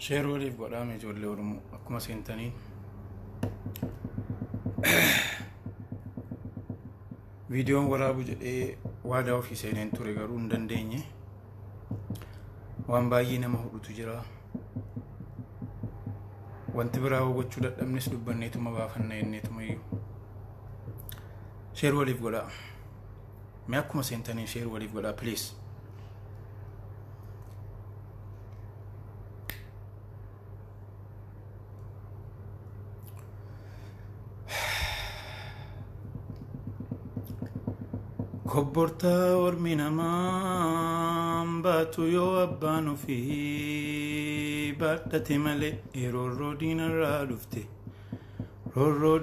sher woliif godhaa ijoollee oromoo akkuma seentaniin viidiyoon waraabu jedhee waadaa ofii seeneen ture garuu hin dandeenye. waan baay'ee nama hudhutu jira. wanti biraa gochuu dadhabnes dubbanneetuma baafanna enneetuma iyyuu. sher woliif godhaa mee akkuma seentaniin sher woliif godhaa please. Kobborta ormi namaa baatu yoo abbaan ofii baadhate malee roorroo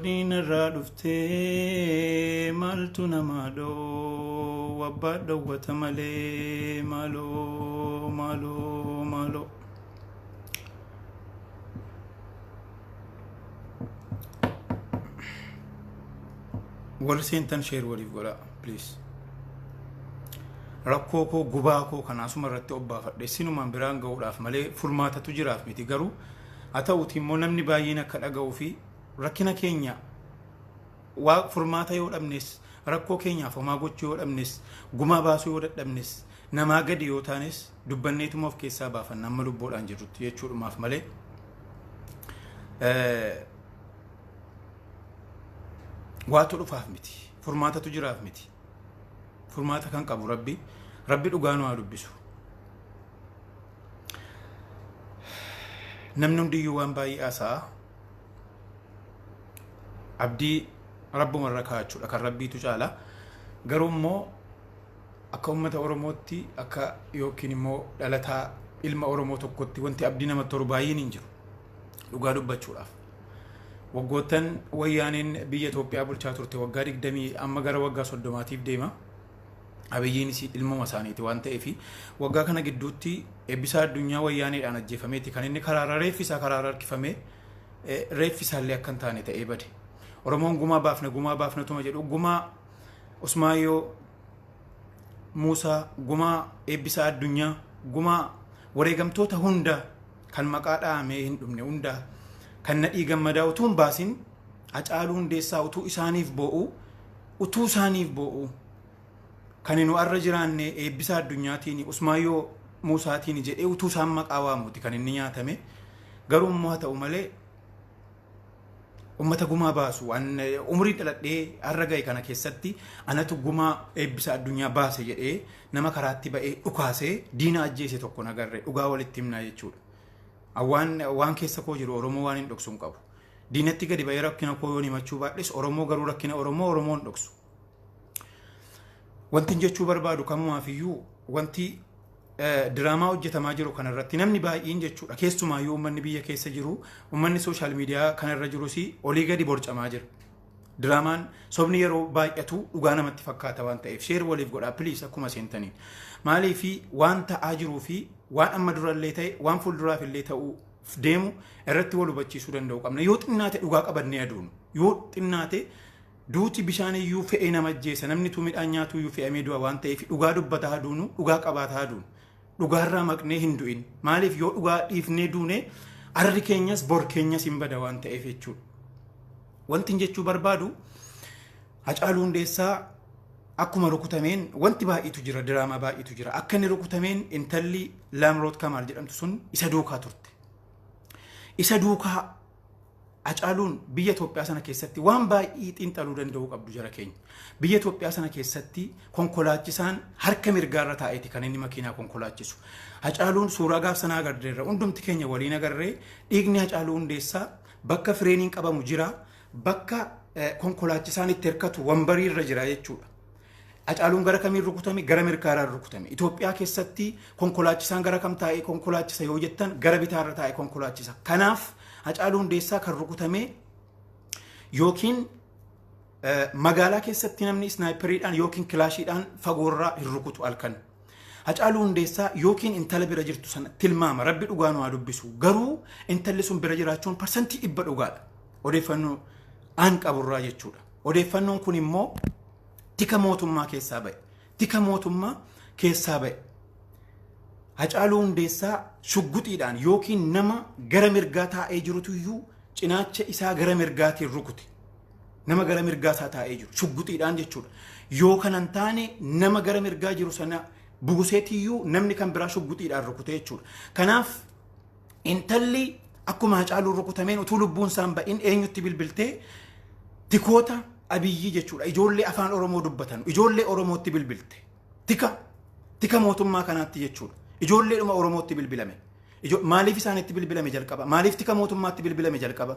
diinarraa dhufte maaltu namaa dhoo abbaa dhowwata malee maaloo. Warri seentan sher woliif godhaa please. rakkoo koo gubaa koo kanaasuma irratti obbaafadhe sinumaan biraan ga'uudhaaf malee furmaatatu jiraaf miti. garuu haa ta'uuti immoo namni baay'een akka dhaga'uu fi rakkina keenya waa furmaata yoo dhabnes rakkoo keenyaaf homaa gochuu yoo dhabnes gumaa baasuu yoo dadhabnes namaa gadi yoo taanes dubbanneetuma of keessaa baafanna amma lubboodhaan jirrutti jechuudhumaaf malee waatu dhufaaf miti, furmaatatu jiraaf miti. furmaata kan qabu rabbi dhugaa nu haa dubbisu. namni hundiyyuu waan baay'ee haasa'a. abdii rabbuma irra kaa'achuudha kan rabbiitu caala. garuu immoo akka uummata oromootti akka yookiin immoo dhalataa ilma oromoo tokkotti wanti abdii namatti toru baay'een hin jiru dhugaa dubbachuudhaaf. waggoottan wayyaaneen biyya Itoophiyaa bulchaa turte waggaa 20 amma gara waggaa 30tiif deema. abiyyiinis ilmuma isaaniiti waan ta'eef waggaa kana gidduutti eebbisaa addunyaa wayyaaneedhaan ajjeefameeti kan inni karaara reeffisaa karaara harkifamee reeffisaallee akka hin taane ta'ee bade. oromoon gumaa baafnatuma jedhu gumaa Usmaayyoo Muusaa gumaa eebbisaa addunyaa gumaa wareegamtoota hunda kan maqaa dhahamee hin dhumne hunda kan nadhii gammadaa utuu hin baasin Hacaaluu Hundeessaa utuu isaaniif boo'u kan inni arra jiraanne eebbisaa addunyaatiin Usmaayyoo Muusaatiin jedhee utuu isaan maqaa waamuuti kan inni nyaatame. garuu immoo haa ta'u malee ummata gumaa baasu waan umrii dhaladhee arra ga'e kana keessatti anatu gumaa eebbisaa addunyaa baase jedhee nama karaatti ba'ee dhukaasee diina ajjeese tokko nagarre dhugaa walitti himnaa jechuudha. waan keessa koo jiru oromoo waan hin dhoksu hin qabu. diinatti gadi ba'ee rakkina koo yoon himachuu baadhes oromoo garuu rakkina oromoo hin dhoksu. wanti jechuu barbaadu kamumaafiyyu wanti diraamaa hojjetamaa jiru kanarratti namni baay'een jechuudha. keessumaayyuu uummanni biyya keessa jiru uummanni sooshaal miidiyaa kanarra jirus olii gadi borcamaa jira. diraamaan sobni yeroo baay'atu dhugaa namatti fakkaata waan ta'eef sher woliif godhaa please akkuma seentaniin. maaliif waan ta'aa jiruu fi waan amma durallee ta'e waan fuulduraaf illee ta'uu deemu irratti wal hubachiisuu danda'u qabna. yoo xinnaate dhugaa qabannee aduunu yoo xinnaate duuti bishaan iyyuu fe'ee nama ajjeesa namni tu midhaan nyaatu iyyuu fe'amee du'a waan ta'eef dhugaa dubbataa aduunu dhugaa qabaataa aduunu dhugaarraa maqnee hin du'in. maaliif yoo dhugaa dhiifnee duune arri keenyas bor keenyas hin bada waan ta'eef jechuudha. wanti jechuu barbaadu Hacaaluu Hundeessaa akkuma rukutameen wanti baay'eetu jira, diraamaa baay'eetu jira. akka inni rukutameen intalli Lamrot kamal jedhamtu sun isa duukaa turte. isa duukaa Hacaaluun biyya Itoophiyaa sana keessatti waan baay'ee xiinxaluu danda'u qabdu jara keenya. biyya Itoophiyaa sana keessatti konkolaachisaan harka mirgaarra taa'eeti kan inni makiinaa konkolaachisu. Hacaaluun suuraa gaaf sanaa agarreerra hundumti keenya waliin agarree dhiigni Hacaaluu Hundeessaa bakka fireeniin qabamu jira, bakka konkolaachisaan itti hirkatu wambarii irra jira jechuudha. Hacaaluun gara kamiin rukutame? gara mirgaarraa rukutame. Itoophiyaa keessatti konkolaachisaan gara kam taa'ee konkolaachisa yoo jettan gara bitaarra taa'ee konkolaachisa. kanaaf Hacaaluu Hundeessaa kan rukutame yookiin magaalaa keessatti namni snaayiperiidhaan yookiin kilaashiidhaan fagoorraa hin rukutu halkan. Hacaaluu Hundeessaa yookiin intala bira jirtu sana tilmaama rabbi dhugaa nu haa dubbisu. garuu intalli sun bira jiraachuun parsantii 100 dhugaadha. odeeffannoo aan qaburraa jechuudha. odeeffannoon kun immoo tika mootummaa keessaa ba'e. Hacaaluu Hundeessaa shugguxiidhaan yookiin nama gara mirgaa taa'ee jirutu iyyuu cinaacha isaa gara mirgaatiin rukute. Nama gara mirgaa isaa taa'ee jiru shugguxiidhaan jechuudha. Yoo kanan taane nama gara mirgaa jiru sana buguseetiyyuu namni kan biraa shugguxiidhaan rukute jechuudha. Kanaaf intalli akkuma Hacaaluun rukutameen utuu lubbuun isaan ba'in eenyutti bilbiltee tikoota Abiyyi jechuudha. Ijoollee afaan Oromoo dubbatan ijoollee Oromootti bilbilte. Tika mootummaa kanaatti jechuudha. Ijoolleedhuma Oromootti bilbilame. Maaliif isaanitti bilbilame jalqaba? Maaliif tika mootummaatti bilbilame jalqaba?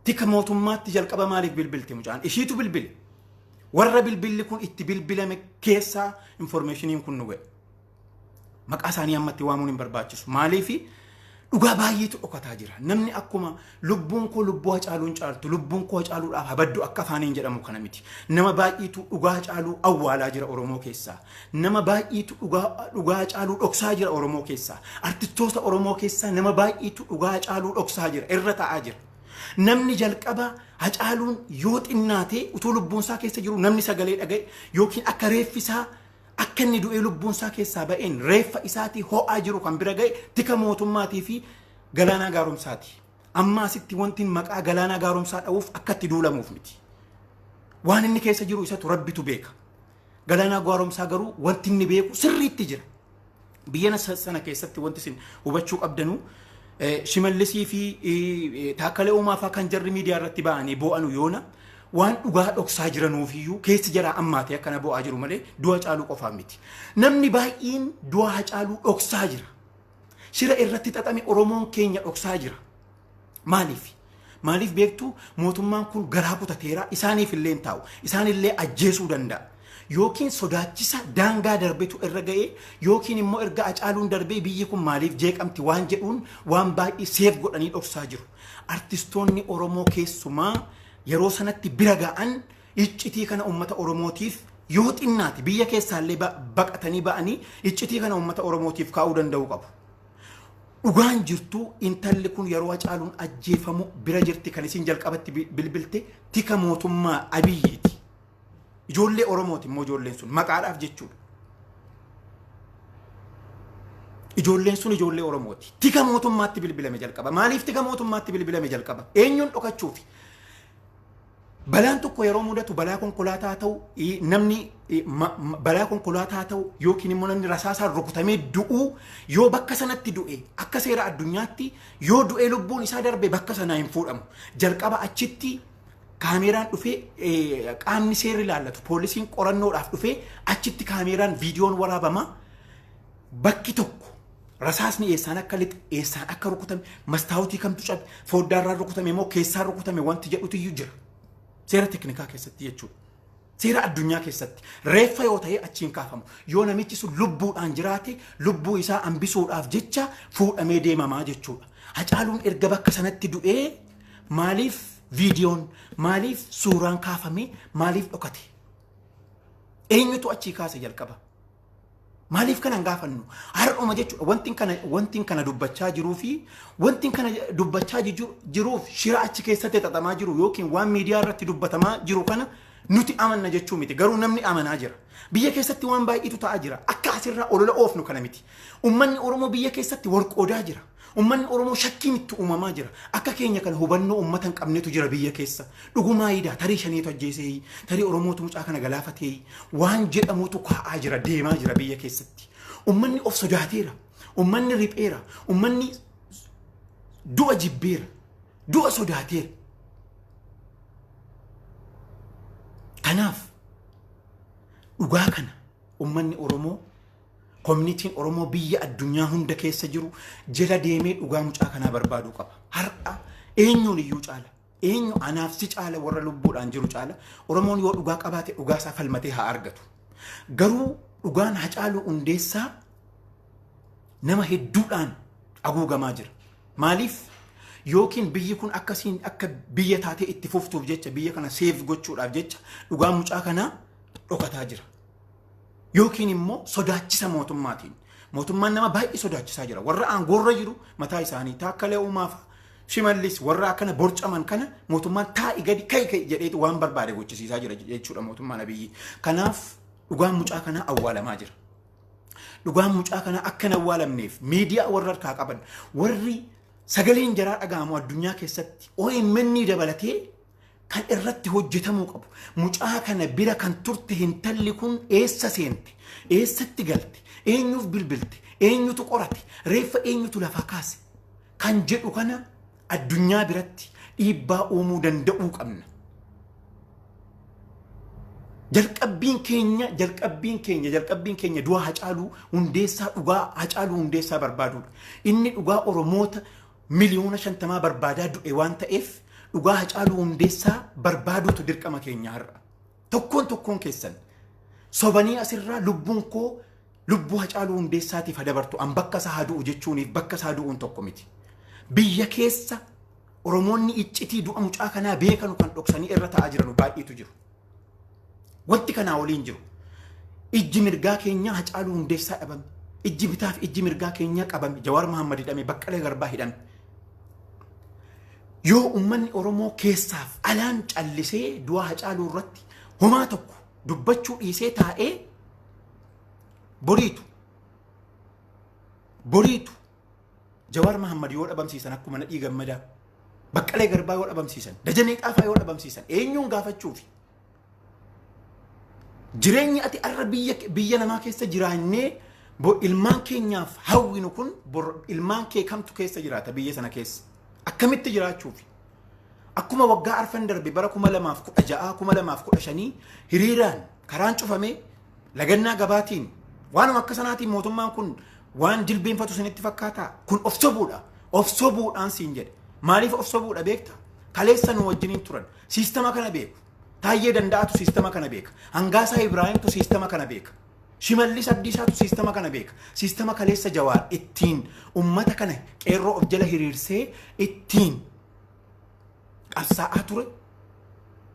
Tika mootummaatti jalqaba maaliif bilbilte mucaan? Ishiitu bilbile. Warra bilbilli kun itti bilbilame keessaa informationiin kun nu ga'e. Maqaa isaanii ammatti waamuun hin barbaachisu. Maaliif dhugaa baay'eetu dhokataa jira. Namni akkuma lubbuun koo lubbuu Hacaaluun caaltu lubbuun koo Hacaaluudhaaf habaddu akka afaaniin jedhamu kana miti. Nama baay'eetu dhugaa Hacaaluu awwaalaa jira Oromoo keessaa. Nama baay'eetu dhugaa Hacaaluu dhoksaa jira Oromoo keessaa. Artistoota Oromoo keessaa nama baay'eetu dhugaa Hacaaluu dhoksaa jira. Irra taa'aa jira. Namni jalqaba Hacaaluun yoo xinnaatee utuu lubbuun isaa keessa jiru namni sagalee dhaga'e yookiin akka reeffisaa akka inni du'ee lubbuun isaa keessaa ba'een reeffa isaatii ho'aa jiru kan bira ga'e tika mootummaatii fi Galaanaa Gaaromsaati. Ammaasitti wanti maqaa Galaanaa Gaaromsaa dha'uuf akka itti duulamuuf miti. Waan inni keessa jiru isatu Rabbitu beeka. Galaanaa Gaaromsaa garuu wanti inni beeku sirriitti jira. Biyya sana keessatti wanti isin hubachuu qabdanu Shimallisii fi Taakkalee Uumaafaa kan jarri miidiyaa irratti ba'anii boo'anu yoona waan dhugaa dhoksaa jiranuufiyyuu keessi jaraa ammaatee akkana bo'aa jiru malee du'a Hacaaluu qofaaf miti. Namni baay'een du'a Hacaaluu dhoksaa jira. Shira irratti xaxame Oromoon keenya dhoksaa jira. Maaliif? Maaliif beektu mootummaan kun garaa kutateera isaaniif illee hin taa'u. Isaanillee ajjeesuu danda'a. Yookiin sodaachisa daangaa darbetu irra ga'ee yookiin immoo erga Hacaaluun darbee biyyi kun maaliif jeeqamti waan jedhuun waan baay'ee seef godhanii dhoksaa jiru. Artistoonni Oromoo keessumaa yeroo sanatti bira ga'an iccitii kana uummata Oromootiif yoo xinnaati biyya keessaallee baqatanii ba'anii iccitii kana uummata Oromootiif kaa'uu danda'u qabu. Dhugaan jirtu intalli kun yeroo Hacaaluun ajjeefamu bira jirti kan isin jalqabatti bilbilte tika mootummaa Abiyyiiti. Ijoollee Oromooti immoo ijoolleen sun maqaadhaaf jechuudha. Ijoolleen sun ijoollee Oromooti. Tika mootummaatti bilbilame jalqaba. Maaliif tika mootummaatti bilbilame jalqaba? Eenyuun dhokachuufi? Balaan tokko yeroo mudatu balaa konkolaataa ta'u namni balaa konkolaataa ta'u yookiin immoo namni rasaasaan rukutamee du'uu yoo bakka sanatti du'e akka seera addunyaatti yoo du'ee lubbuun isaa darbe bakka sanaa hin fuudhamu. Jalqaba achitti kaameeraan dhufee qaamni seerri ilaallatu poolisiin qorannoodhaaf dhufee achitti kaameeraan viidiyoon waraabama bakki tokko rasaasni eessaan akka lixe eessaan akka rukutame mastaawutii kamtu cabe foddaarraan rukutame immoo keessaan rukutame wanti jedhutu iyyuu jira. Seera teknikaa keessatti jechuudha. Seera addunyaa keessatti reeffa yoo ta'e achiin kaafamu yoo namichi sun lubbuudhaan jiraate lubbuu isaa hambisuudhaaf jecha fuudhamee deemamaa jechuudha. Hacaaluun erga bakka sanatti du'ee maaliif viidiyoon maaliif suuraan kaafame maaliif dhokate? Eenyutu achii kaase jalqaba? Maaliif kanan gaafannu? Har'uma jechuudha wanti kana dubbachaa jiruu fi wanti kana dubbachaa jiruuf shira achi keessatti xaxamaa jiru yookiin waan miidiyaa irratti dubbatamaa jiru kana nuti amanna jechuu miti. Garuu namni amanaa jira. Biyya keessatti waan baay'eetu ta'aa jira. Akka asirraa olola oofnu kana miti. Uummanni Oromoo biyya keessatti warqoodaa jira. Uummanni Oromoo shakkiin itti uumamaa jira. Akka keenya kana hubannoo uummata hin qabnetu jira biyya keessa. Dhugumaa yidaa tarii shaniitu ajjeesee tarii Oromootu mucaa kana galaafatee waan jedhamutu kaa'aa jira deemaa jira biyya keessatti. Uummanni of sodaateera. Uummanni ripheera. Uummanni du'a jibbeera. Du'a sodaateera. Kanaaf dhugaa kana uummanni Oromoo communitiin Oromoo biyya addunyaa hunda keessa jiru jala deemee dhugaa mucaa kanaa barbaaduu qaba. Har'a eenyuun iyyuu caala. Eenyu anaaf si caala warra lubbuudhaan jiru caala. Oromoon yoo dhugaa qabaate dhugaa isaa falmatee haa argatu. Garuu dhugaan Hacaaluu Hundeessaa nama hedduudhaan haguugamaa jira. Maaliif? Yookiin biyyi kun akkasiin akka biyya taatee itti fuftuuf jecha biyya kana seef gochuudhaaf jecha dhugaan mucaa kanaa dhokataa jira. Yookiin immoo sodaachisa mootummaatiin. Mootummaan nama baay'ee sodaachisaa jira. Warra aangoorra jiru mataa isaanii Taakkalee Uumaafaa Shimallis warra akkana borcaman kana mootummaan taa'i gadi kai jedhee waan barbaade gochisiisaa jira jechuudha mootummaan Abiyyi. Kanaaf dhugaan mucaa kanaa awwaalamaa jira. dhugaan mucaa kana akka hin awwaalamneef miidiyaa warra harkaa qaban warri sagaleen jaraa dhaga'amu addunyaa keessatti OMN dabalatee kan irratti hojjetamuu qabu. Mucaa kana bira kan turte hintalli kun eessa seente? Eessatti galte? Eenyuuf bilbilte? Eenyutu qorate? Reeffa eenyutu lafaa kaase? Kan jedhu kana addunyaa biratti dhiibbaa uumuu danda'uu qabna. Jalqabbiin keenya du'a Hacaaluu Hundeessaa dhugaa Hacaaluu Hundeessaa barbaaduudha. Inni dhugaa Oromoota miliyoona 50 barbaadaa du'e waan ta'eef dhugaa Hacaaluu Hundeessaa barbaaduutu dirqama keenya har'a. Tokkoon keessan sobanii asirraa lubbuun koo lubbuu Hacaaluu Hundeessaatiif dabartu an bakka isaa du'u jechuuniif bakka isaa du'uun tokko miti. Biyya keessa Oromoonni iccitii du'a mucaa kanaa beekanu kan dhoksanii irra ta'aa jiran baay'eetu jiru. Wanti kanaa waliin jiru. Ijji mirgaa keenya Hacaaluu Hundeessaa dhabame. Ijji bitaa fi ijji mirgaa keenya qabame. Jawaar Mohaammed hidhame, Baqqalee Garbaa hidhame. Yoo uummanni Oromoo keessaaf alaan callisee du'a Hacaaluu irratti homaa tokko dubbachuu dhiisee taa'ee boriitu Jawaar Mohaammed yoo dhabamsiisan akkuma Nadhii Gammadaa, Baqqalee Garbaa yoo dhabamsiisan, Dajanee Xaafaa yoo dhabamsiisan eenyuun gaafachuufi? Jireenyi ati arra biyya namaa keessa jiraannee ilmaan keenyaaf hawwinu kun ilmaan kee kamtu keessa jiraata biyya sana keessa? Akkamitti jiraachuufi? Akkuma waggaa arfan darbe bara 2016 2015 hiriiraan karaan cufamee lagannaa gabaatiin waanuma akka sanaatiin mootummaan kun waan jilbeenfatu sanitti fakkaata. Kun of sobuudha. Of sobuudhaan siin jedhe. Maaliif of sobuudha beekta? Kaleessa nu wajjiniin turan siistama kana beeku. Taayyee Danda'atu siistama kana beeka. Hangaasaa Ibraahimtu siistama kana beeka. Shimallis Abdiisaatu siistama kana beeka. Siistama kaleessa Jawaar ittiin ummata kana qeerroo of jala hiriirsee ittiin qabsaa'aa ture.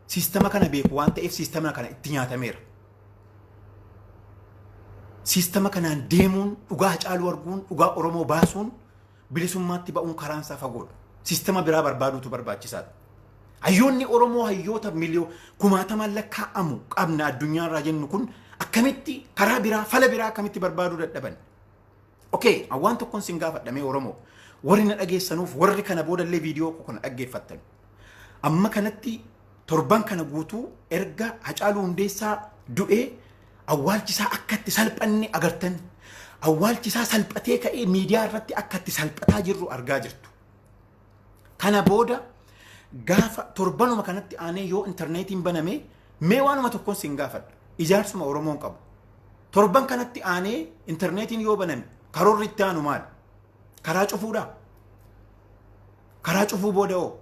Siistama kana beeku waan ta'eef siistama kana itti nyaatameera. Siistama kanaan deemuun dhugaa Hacaaluu arguun dhugaa Oromoo baasuun bilisummaatti ba'uun karaansaa fagoodha. Siistama biraa barbaaduutu barbaachisaadha. Hayyoonni Oromoo hayyoota kumaatamaan lakkaa'amu qabna addunyaarraa jennu kun akkamitti karaa biraa fala biraa akkamitti barbaaduu dadhaban? Okay, waan tokkoon sin gaafadhamee Oromoo warri na dhageessanuuf warri kana boodallee viidiyoo kana dhaggeeffattan. Amma kanatti torban kana guutuu erga Hacaaluu Hundeessaa du'ee awwaalchisaa akka itti salphanne agartan. Awwaalchisaa salphatee ka'ee miidiyaa irratti akka itti salphataa jirru argaa jirtu. Kana booda gaafa torbanuma kanatti aanee yoo intarneetiin baname mee waanuma tokkoon sin gaafadha. Ijaarsuma Oromoon qabu. Torban kanatti aanee intarneetiin yoo baname karoorri itti aanu maali? Karaa cufuudha. Karaa cufuu booda hoo?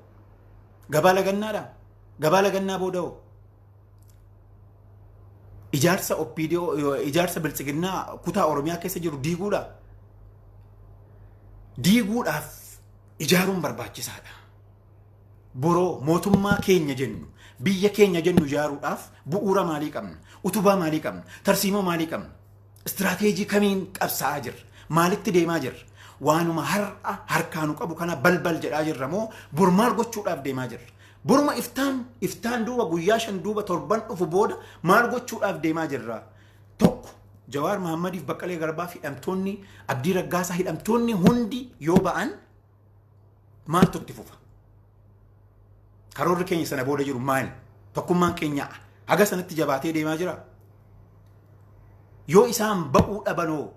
Gabaa lagannaadha. Gabaa lagannaa booda hoo? Ijaarsa Oppiidiyoo ijaarsa Biltsiginnaa kutaa Oromiyaa keessa jiru diiguudha. Diiguudhaaf ijaaruun barbaachisaadha. Boroo mootummaa keenya jennu biyya keenya jennu ijaaruudhaaf bu'uura maalii qabna? Utubaa maalii qabna? Tarsiimoo maalii qabna? Istiraateejii kamiin qabsaa'aa jirra? Maalitti deemaa jirra? Waanuma harkaanu qabu kana balbal jedhaa jirra moo bor maal gochuudhaaf deemaa jirra? Boruma iftaan duuba guyyaa 5 duuba torban dhufu booda maal gochuudhaaf deemaa jirra? Tokko Jawaar Mohammediif Baqqalee Garbaa hidhamtoonni Abdii Raggaasaa hidhamtoonni hundi yoo ba'an maaltu itti fufa? Karoorri keenya sana booda jiru maali? Tokkummaan keenya haga sanatti jabaatee deemaa jira. Yoo isaan ba'uu dhabanoo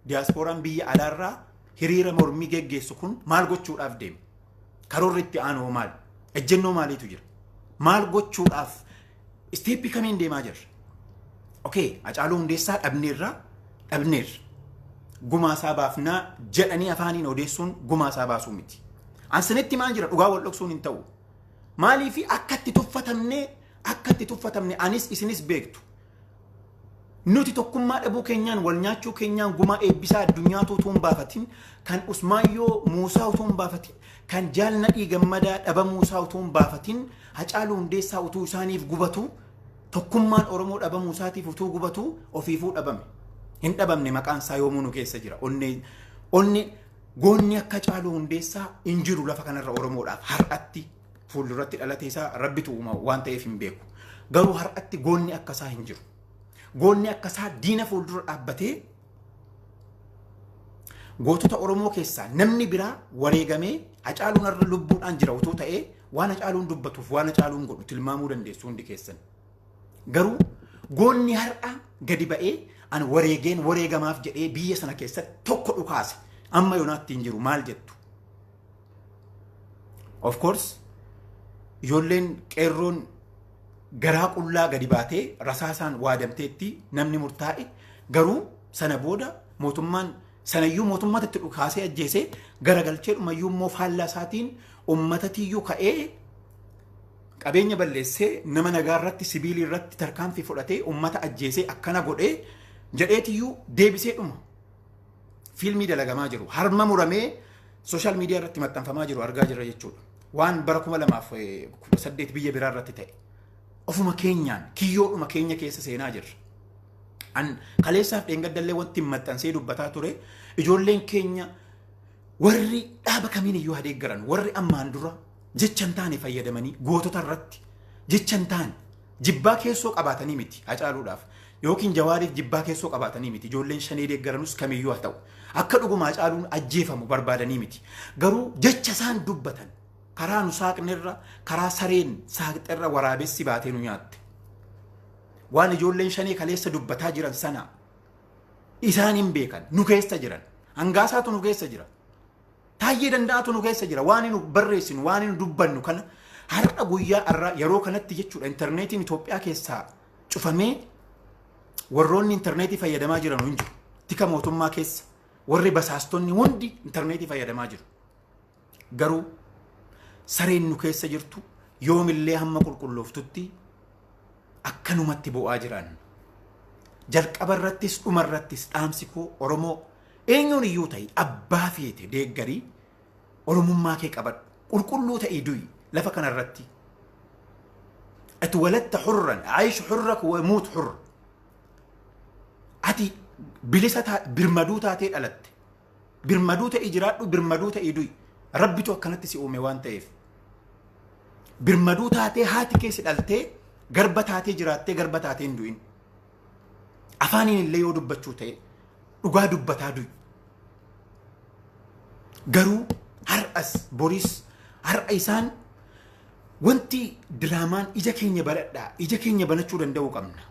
diyaaspooraan biyya alaarraa hiriira mormii geggeessu kun maal gochuudhaaf deema? Karoorri itti aanoo maali? Ejjennoo maaliitu jira? Maal gochuudhaaf isteeppii kamiin deemaa jirra? Okay, Hacaaluu Hundeessaa dhabneerra. Gumaasaa baafnaa jedhanii afaaniin odeessuun gumaasaa baasuu miti. Ansanitti maal jira? Dhugaa wal dhoksuun hin ta'u. Maaliifi akka itti tuffatamne anis isinis beektu. Nuti tokkummaa dhabuu keenyaan wal nyaachuu keenyaan gumaa eebbisaa addunyaatu utuu hin baafatin kan Usmaayyoo Muusaa utuu hin baafatin kan Jaal Nadhii Gammadaa dhaba Muusaa utuu hin baafatin Hacaaluu Hundeessaa utuu isaaniif gubatu tokkummaan Oromoo dhaba Muusaatiif utuu gubatu ofiifuu dhabame. Hin dhabamne maqaan isaa yoomuu nu keessa jira. Onni goonni akka Hacaaluu Hundeessaa hin jiru lafa kanarra Oromoodhaaf har'atti fuulduratti dhalatee isaa rabbitu uuma waan ta'eef hin beeku. Garuu har'atti goonni akkasaa hin jiru. Goonni akkasaa diina fuuldura dhaabbatee gootota Oromoo keessaa namni biraa wareegamee Hacaaluun irra lubbuudhaan jira utuu ta'ee waan Hacaaluun dubbatuuf waan Hacaaluun godhu tilmaamuu dandeessu hundi keessan. Garuu goonni har'a gadi ba'ee an wareegamaaf jedhee biyya sana keessatti tokko dhukaase amma yoonaatti hin jiru maal jettu? Of course ijoolleen qeerroon garaa qullaa gadi baatee rasaasaan waadamteetti namni murtaa'e garuu sana booda mootummaan sanayyuu mootummaatti dhukaasee ajjeesee garagalchee dhumayyuu immoo faallaa isaatiin uummatatiyyuu ka'ee qabeenya balleessee nama nagaa irratti sibiilii irratti tarkaanfii fudhatee uummata ajjeesee akkana godhee jedheetiyyuu deebisee dhuma. Fiilmii dalagamaa jiru harma muramee sooshaal miidiyaa irratti maxxanfamaa jiru argaa jirra jechuudha. Waan bara 2018 biyya biraa irratti ta'e. Ofuma keenyaan kiyyoodhuma keenya keessa seenaa jirra. An kaleessaaf dheengaddallee wanti maxxansee dubbataa ture ijoolleen keenya warri dhaaba kamiin iyyuu hadeeggaran warri ammaan dura jecha hin taane fayyadamanii gootota irratti jecha hin taane jibbaa keessoo qabaatanii miti Hacaaluudhaaf yookiin Jawaariif jibbaa keessoo qabaatanii miti ijoolleen shanee deeggaranus kamiyyuu haa ta'u akka dhuguma Hacaaluun ajjeefamu barbaadanii miti garuu jecha isaan dubbatan karaa nu saaqnerra karaa sareen saaqxerra waraabessi baatee nu nyaatte. Waan ijoolleen shanee kaleessa dubbataa jiran sana isaan hin beekan nu keessa jiran hangaasaatu nu keessa jira taayyee danda'atu nu keessa jira waan nu barreessinu waan nu dubbannu kana har'a guyyaa irraa yeroo kanatti jechuudha intarneetiin Itoophiyaa keessaa cufamee warroonni intarneetii fayyadamaa jiran hin jiru tika mootummaa keessa warri basaastonni hundi intarneetii fayyadamaa jiru garuu sareen nu keessa jirtu yoomillee hamma qulqullooftutti akkanumatti bu'aa jiran jalqaba irrattis dhuma irrattis dhaamsi koo Oromoo eenyuun iyyuu ta'e abbaa feete deeggarii oromummaa kee qabadhu qulqulluu ta'e du'i lafa kana irratti ati walatta hurran aish hurrak wa muut hurr ati bilisa birmaduu taatee dhalatte birmaduu ta'e jiraadhu birmaduu ta'e du'i rabbitu akkanatti si uume waan ta'eef birmaduu taatee haati kee si dhaltee garba taatee jiraattee garba taatee hin du'in afaaniin illee yoo dubbachuu ta'e dhugaa dubbataa du'i garuu har'as boris har'a isaan wanti diraamaan ija keenya baladhaa ija keenya banachuu danda'uu qabna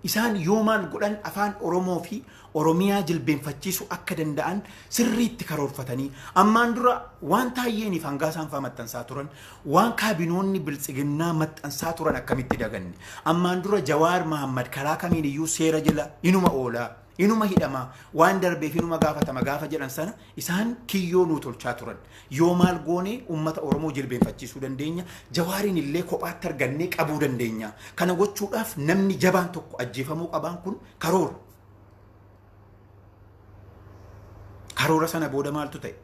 isaan yoo maal godhan afaan Oromoo fi Oromiyaa jilbeenfachiisuu akka danda'an sirriitti karoorfatanii ammaan dura waan taayyeeniif hangaasaan fa'aa maxxansaa turan waan kaabinoonni biltsiginnaa maxxansaa turan akkamitti daganne ammaan dura Jawaar Mahammad karaa kamiin iyyuu seera jala inuma oolaa inuma hidhama waan darbeef inuma gaafatama gaafa jedhan sana isaan kiyyoo nuu tolchaa turan yoo maal goone ummata Oromoo jilbeenfachiisuu dandeenya Jawaariin illee kophaatti argannee qabuu dandeenya kana gochuudhaaf namni jabaan tokko ajjeefamuu qabaan kun karoora sana booda maaltu ta'e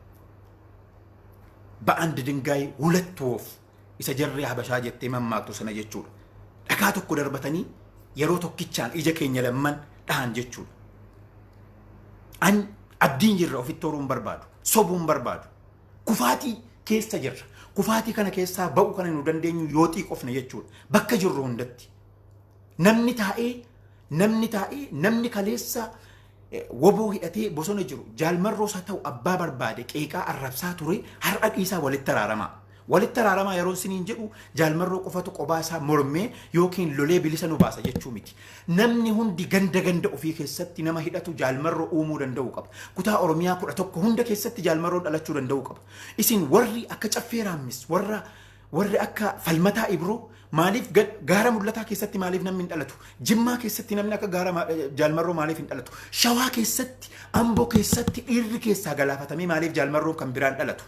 ba'aan didingaay huለት ወፍ isa jarree habashaa jettee mammaaktu sana jechuudha dhagaa tokko darbatanii yeroo tokkichaan ija keenya lamman dhahan jechuudha an abdiin jirra ofitti horuun barbaadu sobuun barbaadu kufaatii keessa jirra kufaatii kana keessaa ba'u kana nu dandeenyu yoo xiiqofne jechuudha bakka jirru hundatti namni taa'ee namni kaleessa woboo hidhatee bosona jiru jaalmarroos haa ta'u abbaa barbaade qeeqaa arrabsaa ture har'a dhiisaa walitti araaramaa yeroo siniin jedhu jaalmarroo qofatu qobaa isaa mormee yookiin lolee bilisa nu baasa jechuu miti namni hundi ganda ofii keessatti nama hidhatu jaalmarroo uumuu danda'u qaba kutaa Oromiyaa 11 hunda keessatti jaalmarroo dhalachuu danda'u qaba isin warri akka caffee raammis warri akka falmataa ibroo maaliif gaara mul'ataa keessatti maaliif namni hin dhalatu jimmaa keessatti namni akka gaara jaalmarroo maaliif hin dhalatu shawaa keessatti amboo keessatti dhiirri keessaa galaafatamee maaliif jaalmarroon kan biraan dhalatu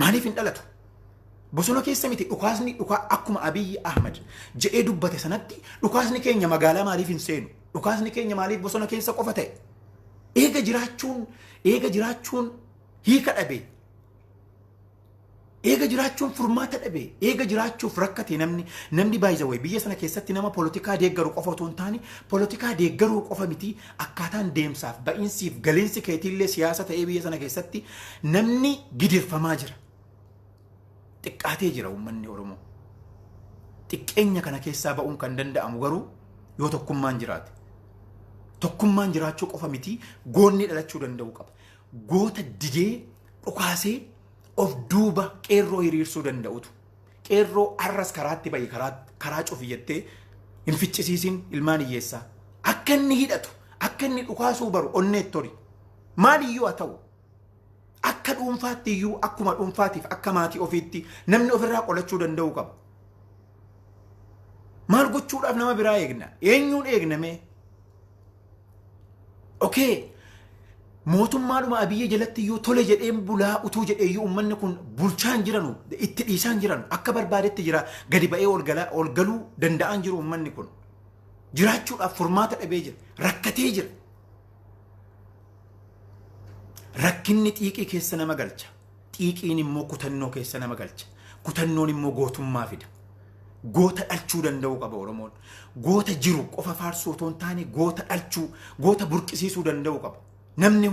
maaliif hin dhalatu bosona keessa miti dhukaasni akkuma Abiyyi Ahmad jedhee dubbate sanatti dhukaasni keenya magaalaa maaliif hin seenu dhukaasni keenya maaliif bosona keessa qofa ta'e eega jiraachuun hiika dhabe eega jiraachuun furmaata dhabe eega jiraachuuf rakkate namni baay'ee biyya sana keessatti nama poolitikaa deeggaru qofa otoo hin taane poolitikaa deeggaruu qofa miti akkaataan deemsaaf ba'iinsiif galiinsi keetiillee siyaasa ta'ee biyya sana keessatti namni gidirfamaa jira xiqqaatee jira uummanni Oromoo xiqqeenya kana keessaa ba'uun kan danda'amu garuu yoo tokkummaan jiraate tokkummaan jiraachuu qofa miti goonni dhalachuu danda'u qaba. Goota didee dhukaasee of duuba qeerroo hiriirsuu danda'utu. Qeerroo arras karaatti ba'i karaa cufi jettee hin ficcisiisin ilmaan hiyyeessaa. Akka inni hidhatu akka inni dhukaasuu baru onneet tori. Maaliyyuu haa ta'u akka dhuunfaatti iyyuu akkuma dhuunfaatiif akka maatii ofiitti namni ofirraa qolachuu danda'u qaba. Maal gochuudhaaf nama biraa eegna? Eenyuun eegname? Okay. Mootummaadhuma abiyya jalatti iyyuu tole jedheen bulaa utuu jedhee iyyuu uummanni kun bulchaan jiranu itti dhiisaan jiranu akka barbaadetti jira gadi ba'ee ol galuu danda'an jiru uummanni kun jiraachuudhaaf furmaata dhabee jira rakkatee jira. Rakkinni xiiqii keessa nama galcha. Xiiqiin immoo kutannoo keessa nama galcha. Kutannoon immoo gootummaa fida. Goota dhalchuu danda'u qaba Oromoon. Goota jiru qofa faarsuu otoo hin taane goota dhalchuu goota burqisiisuu danda'u qaba. Namni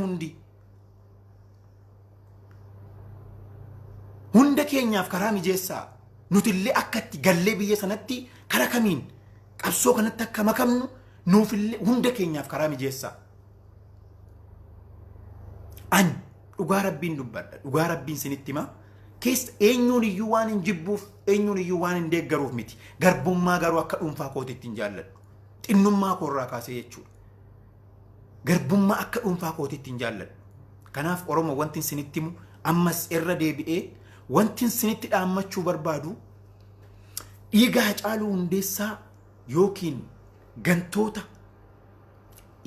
hunda keenyaaf karaa mijeessaa nutillee akkatti gallee biyya sanatti karaa kamiin qabsoo kanatti akka makamnu nuufillee hunda keenyaaf karaa mijeessaa. An dhugaa rabbiin dubbadha. Dhugaa rabbiin sinitti hima. Keessa eenyuun iyyuu waan hin jibbuuf eenyuun iyyuu waan hin deeggaruuf miti. Garbummaa garuu akka dhuunfaa kootiitti hin jaalladhu. Xinnummaa koorraa kaasee jechuudha. Garbummaa akka dhuunfaa kootiitti hin jaalladhu. Kanaaf Oromoo wanti sinitti himu ammas irra deebi'ee wanti sinitti dhaammachuu barbaadu dhiiga Hacaaluu Hundeessaa yookiin gantoota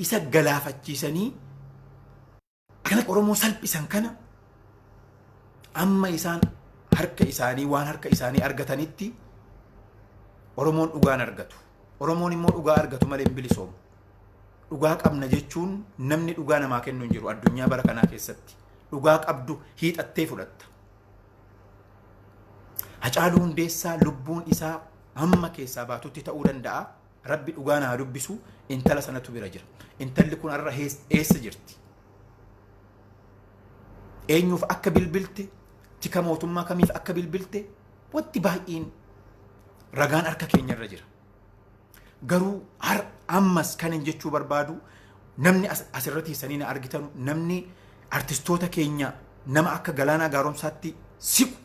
isa galaafachiisanii kana Oromoo salphisan kana amma isaan harka isaanii waan harka isaanii argatanitti Oromoon dhugaan argatu. Oromoon immoo dhugaa argatu malee hin bilisoomu. Dhugaa qabna jechuun namni dhugaa namaa kennu hin jiru addunyaa bara kanaa keessatti. Dhugaa qabdu hiixattee fudhatta. Hacaaluu Hundeessaa lubbuun isaa amma keessaa baatutti ta'uu danda'a. Rabbi dhugaa naa dubbisu intala sanatu bira jira. Intalli kun har'a eessa jirti? Eenyuuf akka bilbilte? Tika mootummaa kamiif akka bilbilte? Wanti baay'een ragaan harka keenyarra jira. Garuu ammas kan hin jechuu barbaadu namni asirratti isanii na argitan namni artistoota keenya nama akka Galaanaa Gaaromsaatti siqu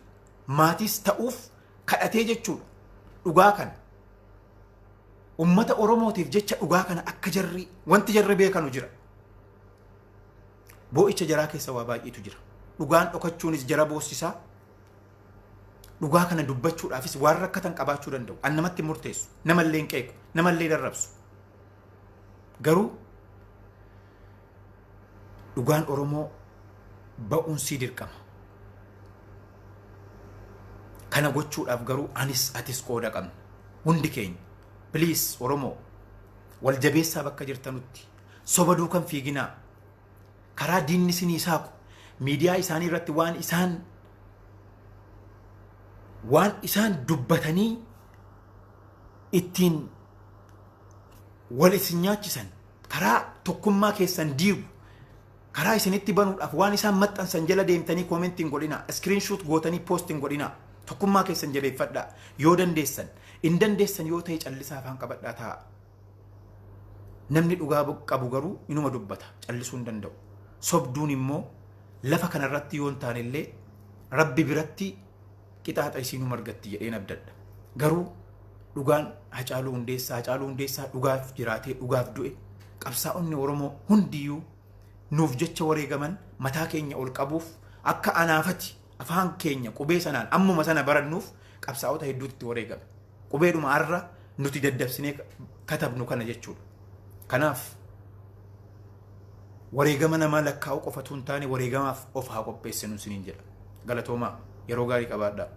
maatiis ta'uuf kadhatee jechuudha. Dhugaa kana ummata Oromootiif jecha dhugaa kana akka jarri wanti jarri beekanu jira. Boo'icha jaraa keessa waa baay'eetu jira. Dhugaan dhokachuunis jara boossisaa. Dhugaa kana dubbachuudhaafis waan rakkatan qabaachuu danda'u. An namatti murteessu, namallee hin qeequ, namallee darrabsu. Garuu dhugaan Oromoo ba'uun sii dirqama. Kana gochuudhaaf garuu anis atis qooda qabna. Hundi keenya. Please Oromoo wal jabeessaa bakka jirtanutti soba duukan fiiginaa. Karaa diinni sinii saaku miidiyaa isaanii irratti waan isaan dubbatanii ittiin wal isin nyaachisan karaa tokkummaa keessan diigu karaa isinitti banuudhaaf waan isaan maxxansan jala deemtanii koomentiin godhina screenshot gootanii postiin godhina tokkummaa keessan jabeeffadhaa yoo dandeessan in dandeessan yoo ta'e callisaa afaan qabadhaa ta'a. Namni dhugaa qabu garuu inuma dubbata callisuu hin danda'u. Sobduun immoo lafa kanarratti yoo hin taanellee Rabbi biratti qixaaxa isiinuma argatti jedheen abdadha. Garuu dhugaan Hacaaluu Hundeessaa dhugaaf jiraatee dhugaaf du'e qabsaa'onni Oromoo hundiyyuu nuuf jecha wareegaman mataa keenya ol qabuuf akka anaafati afaan keenya qubee sanaan ammuma sana barannuuf qabsaa'ota hedduutti wareegame. Qubeedhuma har'a nuti daddabsinee katabnu kana jechuudha. Kanaaf wareegama namaa lakkaa'uu qofatu hin taane wareegamaaf of haa qopheessinu siniin jedha. Galatoomaa yeroo gaarii qabaadhaa.